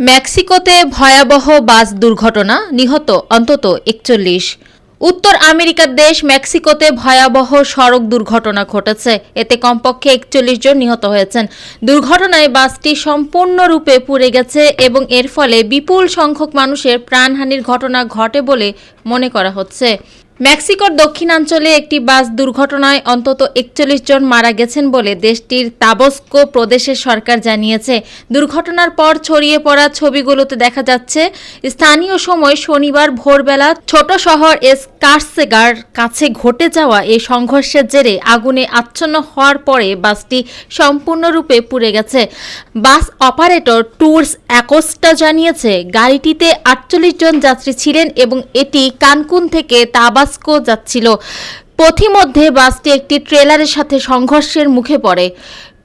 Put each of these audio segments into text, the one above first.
মেক্সিকোতে ভয়াবহ বাস দুর্ঘটনা, নিহত অন্তত ৪১। উত্তর আমেরিকার দেশ মেক্সিকোতে ভয়াবহ সড়ক দুর্ঘটনা ঘটেছে। এতে কমপক্ষে ৪১ জন নিহত হয়েছেন। দুর্ঘটনায় বাসটি সম্পূর্ণরূপে পুড়ে গেছে এবং এর ফলে বিপুল সংখ্যক মানুষের প্রাণহানির ঘটনা ঘটে বলে মনে করা হচ্ছে। মেক্সিকোর দক্ষিণাঞ্চলে একটি বাস দুর্ঘটনায় অন্তত ৪১ জন মারা গেছেন বলে দেশটির তাবস্কো প্রদেশের সরকার জানিয়েছে। দুর্ঘটনার পর ছড়িয়ে পড়া ছবিগুলোতে দেখা যাচ্ছে স্থানীয় সময় শনিবার ভোরবেলা ছোট শহর এসকার্সেগার কাছে ঘটে যাওয়া এই সংঘর্ষের জেরে আগুনে আচ্ছন্ন হওয়ার পরে বাসটি সম্পূর্ণরূপে পুড়ে গেছে। বাস অপারেটর ট্যুরস অ্যাকোস্টা জানিয়েছে, গাড়িটিতে ৪৮ জন যাত্রী ছিলেন এবং এটি কানকুন থেকে তাবাস্কো যাচ্ছিল। পথিমধ্যে বাসটি একটি ট্রেলারের সাথে সংঘর্ষের মুখে পড়ে।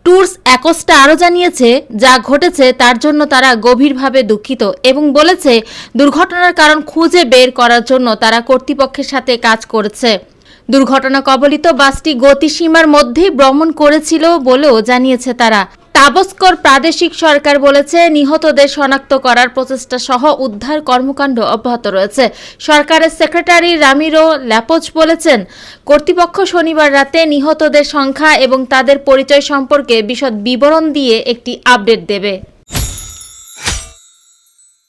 ট্যুরস অ্যাকোস্টা আরও জানিয়েছে, যা ঘটেছে তার জন্য তারা গভীরভাবে দুঃখিত এবং বলেছে দুর্ঘটনার কারণ খুঁজে বের করার জন্য তারা কর্তৃপক্ষের সাথে কাজ করেছে। দুর্ঘটনা কবলিত বাসটি গতিসীমার মধ্যেই ভ্রমণ করেছিল বলেও জানিয়েছে তারা। তাবস্কোর প্রাদেশিক সরকার বলেছে নিহতদের শনাক্ত করার প্রচেষ্টা সহ উদ্ধার কর্মকাণ্ড অব্যাহত রয়েছে। সরকারের সেক্রেটারি রামিরো ল্যাপোজ বলেছেন, কর্তৃপক্ষ শনিবার রাতে নিহতদের সংখ্যা এবং তাদের পরিচয় সম্পর্কে বিশদ বিবরণ দিয়ে একটি আপডেট দেবে।